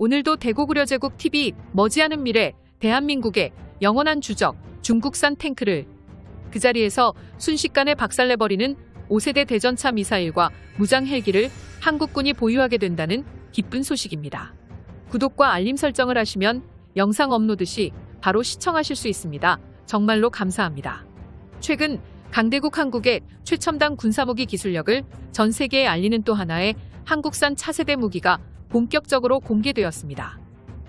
오늘도 대고구려제국 TV 머지않은 미래 대한민국의 영원한 주적 중국산 탱크를 그 자리에서 순식간에 박살내버리는 5세대 대전차 미사일과 무장 헬기를 한국군이 보유하게 된다는 기쁜 소식입니다. 구독과 알림 설정을 하시면 영상 업로드 시 바로 시청하실 수 있습니다. 정말로 감사합니다. 최근 강대국 한국의 최첨단 군사무기 기술력을 전 세계에 알리는 또 하나의 한국산 차세대 무기가 본격적으로 공개되었습니다.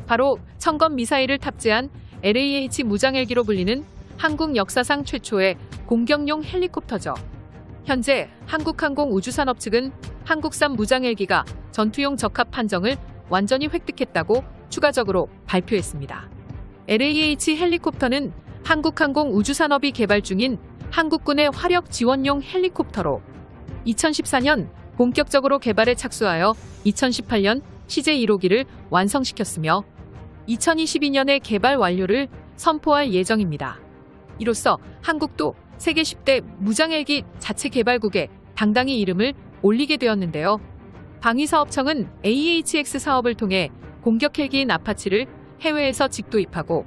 바로 청검 미사일을 탑재한 LAH 무장헬기로 불리는 한국 역사상 최초의 공격용 헬리콥터죠. 현재 한국항공우주산업 측은 한국산 무장헬기가 전투용 적합 판정을 완전히 획득했다고 추가적으로 발표했습니다. LAH 헬리콥터는 한국항공우주산업이 개발 중인 한국군의 화력 지원용 헬리콥터로 2014년 본격적으로 개발에 착수하여 2018년 시제 1호기를 완성시켰으며 2022년에 개발 완료를 선포할 예정입니다. 이로써 한국도 세계 10대 무장헬기 자체 개발국에 당당히 이름을 올리게 되었는데요. 방위사업청은 AHX 사업을 통해 공격 헬기인 아파치를 해외에서 직도입하고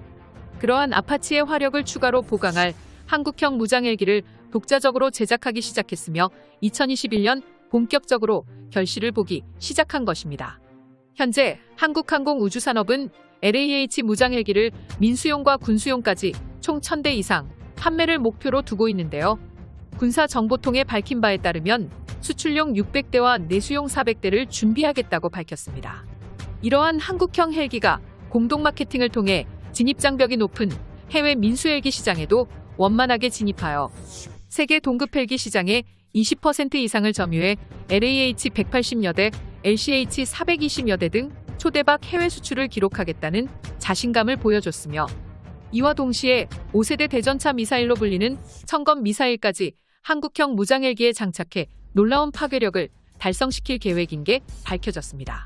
그러한 아파치의 화력을 추가로 보강할 한국형 무장헬기를 독자적으로 제작하기 시작했으며 2021년 본격적으로 결실을 보기 시작한 것입니다. 현재 한국항공우주산업은 LAH 무장헬기를 민수용과 군수용까지 총 1000대 이상 판매를 목표로 두고 있는데요. 군사정보통에 밝힌 바에 따르면 수출용 600대와 내수용 400대를 준비하겠다고 밝혔습니다. 이러한 한국형 헬기가 공동 마케팅을 통해 진입장벽이 높은 해외 민수헬기 시장에도 원만하게 진입하여 세계 동급 헬기 시장의 20% 이상을 점유해 LAH 180여 대, LCH 420여 대 등 초대박 해외 수출을 기록하겠다는 자신감을 보여줬으며 이와 동시에 5세대 대전차 미사일로 불리는 청검 미사일까지 한국형 무장헬기에 장착해 놀라운 파괴력을 달성시킬 계획인 게 밝혀졌습니다.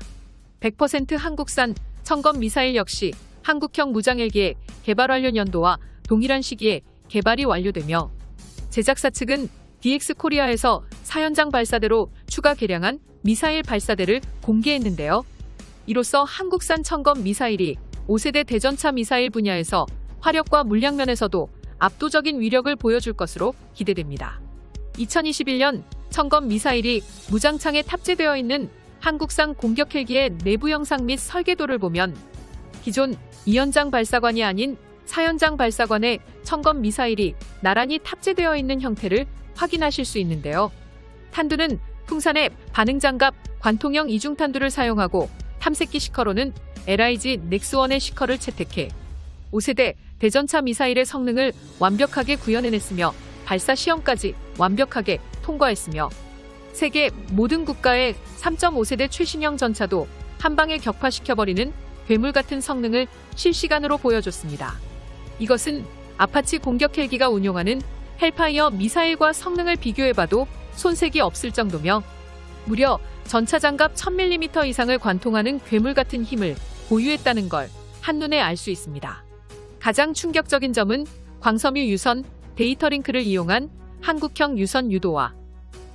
100% 한국산 청검 미사일 역시 한국형 무장헬기의 개발 완료 연도와 동일한 시기에 개발이 완료되며 제작사 측은 DX코리아에서 사연장 발사대로 추가 개량한 미사일 발사대를 공개했는데요. 이로써 한국산 청검 미사일이 5세대 대전차 미사일 분야에서 화력과 물량 면에서도 압도적인 위력을 보여줄 것으로 기대됩니다. 2021년 청검 미사일이 무장창에 탑재되어 있는 한국산 공격 헬기의 내부 영상 및 설계도를 보면 기존 2연장 발사관이 아닌 4연장 발사관에 청검 미사일이 나란히 탑재되어 있는 형태를 확인하실 수 있는데요. 탄두는 풍산의 반응장갑 관통형 이중탄두를 사용하고 탐색기 시커로는 LIG 넥스1의 시커를 채택해 5세대 대전차 미사일의 성능을 완벽하게 구현해냈으며 발사 시험까지 완벽하게 통과했으며 세계 모든 국가의 3.5세대 최신형 전차도 한방에 격파시켜버리는 괴물 같은 성능을 실시간으로 보여줬습니다. 이것은 아파치 공격 헬기가 운용하는 헬파이어 미사일과 성능을 비교해봐도 손색이 없을 정도며 무려 전차 장갑 1000mm 이상을 관통하는 괴물 같은 힘을 보유했다는 걸 한눈에 알 수 있습니다. 가장 충격적인 점은 광섬유 유선 데이터링크를 이용한 한국형 유선 유도와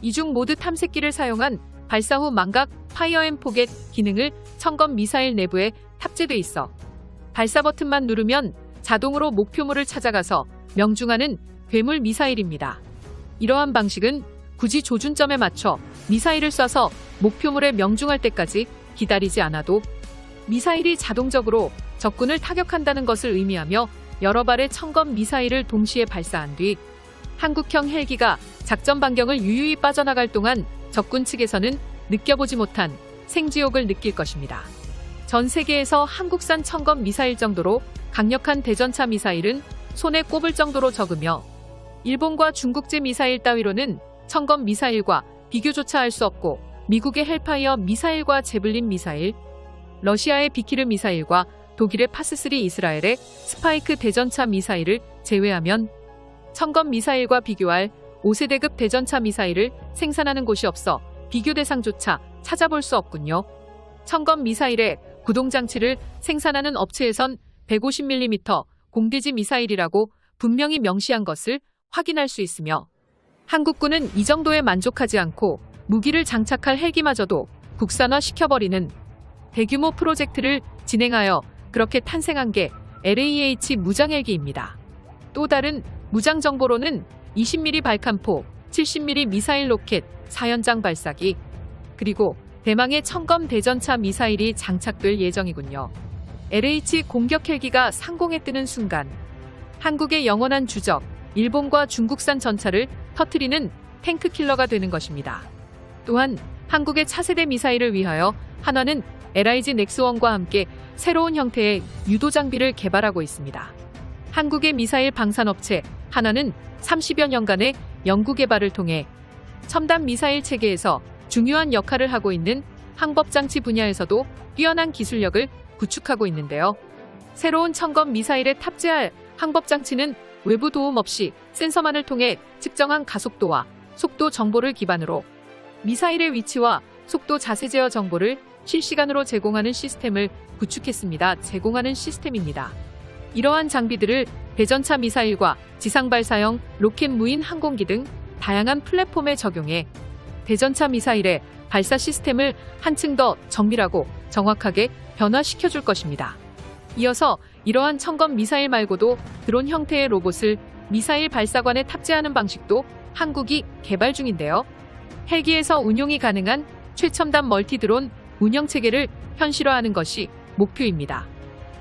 이중 모드 탐색기를 사용한 발사 후 망각 파이어 앤 포겟 기능을 청검 미사일 내부에 탑재돼 있어 발사 버튼만 누르면 자동으로 목표물을 찾아가서 명중하는 괴물 미사일입니다. 이러한 방식은 굳이 조준점에 맞춰 미사일을 쏴서 목표물에 명중할 때까지 기다리지 않아도 미사일이 자동적으로 적군을 타격한다는 것을 의미하며 여러 발의 청검 미사일을 동시에 발사한 뒤 한국형 헬기가 작전 반경을 유유히 빠져나갈 동안 적군 측에서는 느껴보지 못한 생지옥을 느낄 것입니다. 전 세계에서 한국산 청검 미사일 정도로 강력한 대전차 미사일은 손에 꼽을 정도로 적으며 일본과 중국제 미사일 따위로는 청검 미사일과 비교조차 할 수 없고 미국의 헬파이어 미사일과 제블린 미사일, 러시아의 비키르 미사일과 독일의 파스3 이스라엘의 스파이크 대전차 미사일을 제외하면 청검 미사일과 비교할 5세대급 대전차 미사일을 생산하는 곳이 없어 비교 대상조차 찾아볼 수 없군요. 청검 미사일의 구동장치를 생산하는 업체에선 150mm 공대지 미사일이라고 분명히 명시한 것을 확인할 수 있으며 한국군은 이 정도에 만족하지 않고 무기를 장착할 헬기마저도 국산화 시켜버리는 대규모 프로젝트를 진행하여 그렇게 탄생한 게 LAH 무장헬기입니다. 또 다른 무장 정보로는 20mm 발칸포, 70mm 미사일 로켓 4연장 발사기, 그리고 대망의 청검 대전차 미사일이 장착될 예정이군요. LH 공격 헬기가 상공에 뜨는 순간 한국의 영원한 주적, 일본과 중국산 전차를 터뜨리는 탱크 킬러가 되는 것입니다. 또한 한국의 차세대 미사일을 위하여 한화는 LIG 넥스원과 함께 새로운 형태의 유도 장비를 개발하고 있습니다. 한국의 미사일 방산업체 한화는 30여 년간의 연구 개발을 통해 첨단 미사일 체계에서 중요한 역할을 하고 있는 항법장치 분야에서도 뛰어난 기술력을 구축하고 있는데요. 새로운 청검 미사일에 탑재할 항법장치는 외부 도움 없이 센서만을 통해 측정한 가속도와 속도 정보를 기반으로 미사일의 위치와 속도 자세 제어 정보를 실시간으로 제공하는 시스템을 구축했습니다. 이러한 장비들을 대전차 미사일과 지상발사형 로켓 무인 항공기 등 다양한 플랫폼에 적용해 대전차 미사일의 발사 시스템을 한층 더 정밀하고 정확하게 변화시켜줄 것입니다. 이어서 이러한 청검 미사일 말고도 드론 형태의 로봇을 미사일 발사관에 탑재하는 방식도 한국이 개발 중인데요. 헬기에서 운용이 가능한 최첨단 멀티 드론 운영 체계를 현실화하는 것이 목표입니다.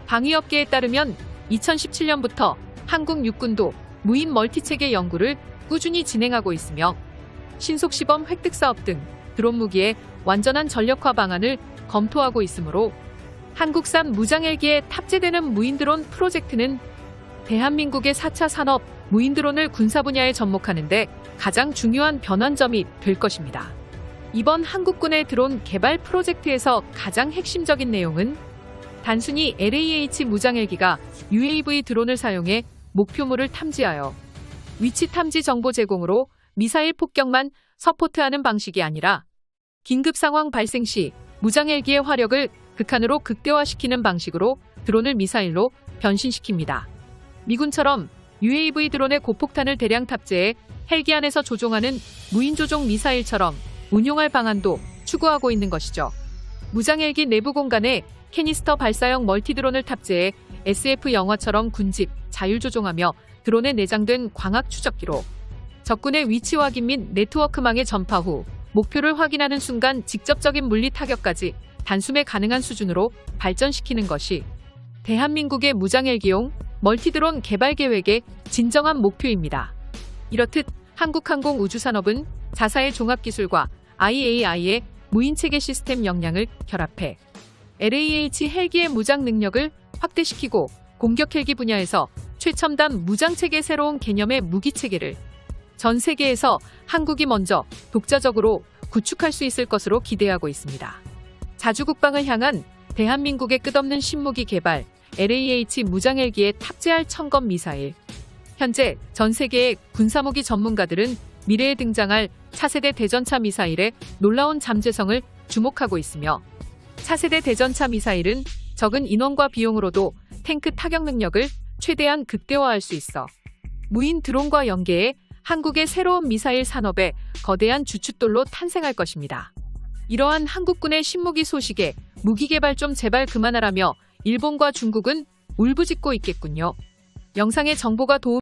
방위업계에 따르면 2017년부터 한국 육군도 무인 멀티 체계 연구를 꾸준히 진행하고 있으며 신속 시범 획득 사업 등 드론 무기의 완전한 전력화 방안을 검토하고 있으므로 한국산 무장헬기에 탑재되는 무인 드론 프로젝트는 대한민국의 4차 산업 무인 드론을 군사 분야에 접목하는 데 가장 중요한 변환점이 될 것입니다. 이번 한국군의 드론 개발 프로젝트에서 가장 핵심적인 내용은 단순히 LAH 무장헬기가 UAV 드론을 사용해 목표물을 탐지하여 위치 탐지 정보 제공으로 미사일 폭격만 서포트하는 방식이 아니라 긴급 상황 발생 시 무장헬기의 화력을 극한으로 극대화시키는 방식으로 드론을 미사일로 변신시킵니다. 미군처럼 UAV 드론에 고폭탄을 대량 탑재해 헬기 안에서 조종하는 무인 조종 미사일처럼 운용할 방안도 추구하고 있는 것이죠. 무장헬기 내부 공간에 캐니스터 발사형 멀티 드론을 탑재해 SF 영화처럼 군집, 자율 조종하며 드론에 내장된 광학 추적기로 적군의 위치 확인 및 네트워크망의 전파 후 목표를 확인하는 순간 직접적인 물리 타격까지 단숨에 가능한 수준으로 발전시키는 것이 대한민국의 무장헬기용 멀티드론 개발 계획의 진정한 목표입니다. 이렇듯 한국항공우주산업은 자사의 종합기술과 IAI의 무인체계 시스템 역량을 결합해 LAH 헬기의 무장 능력을 확대시키고 공격 헬기 분야에서 최첨단 무장체계 새로운 개념의 무기체계를 전 세계에서 한국이 먼저 독자적으로 구축할 수 있을 것으로 기대하고 있습니다. 자주국방을 향한 대한민국의 끝없는 신무기 개발, LAH 무장헬기에 탑재할 청검 미사일. 현재 전 세계의 군사무기 전문가들은 미래에 등장할 차세대 대전차 미사일의 놀라운 잠재성을 주목하고 있으며 차세대 대전차 미사일은 적은 인원과 비용으로도 탱크 타격 능력을 최대한 극대화할 수 있어 무인 드론과 연계해 한국의 새로운 미사일 산업의 거대한 주춧돌로 탄생할 것입니다. 이러한 한국군의 신무기 소식에 무기 개발 좀 제발 그만하라며 일본과 중국은 울부짖고 있겠군요. 영상의 정보가 도움이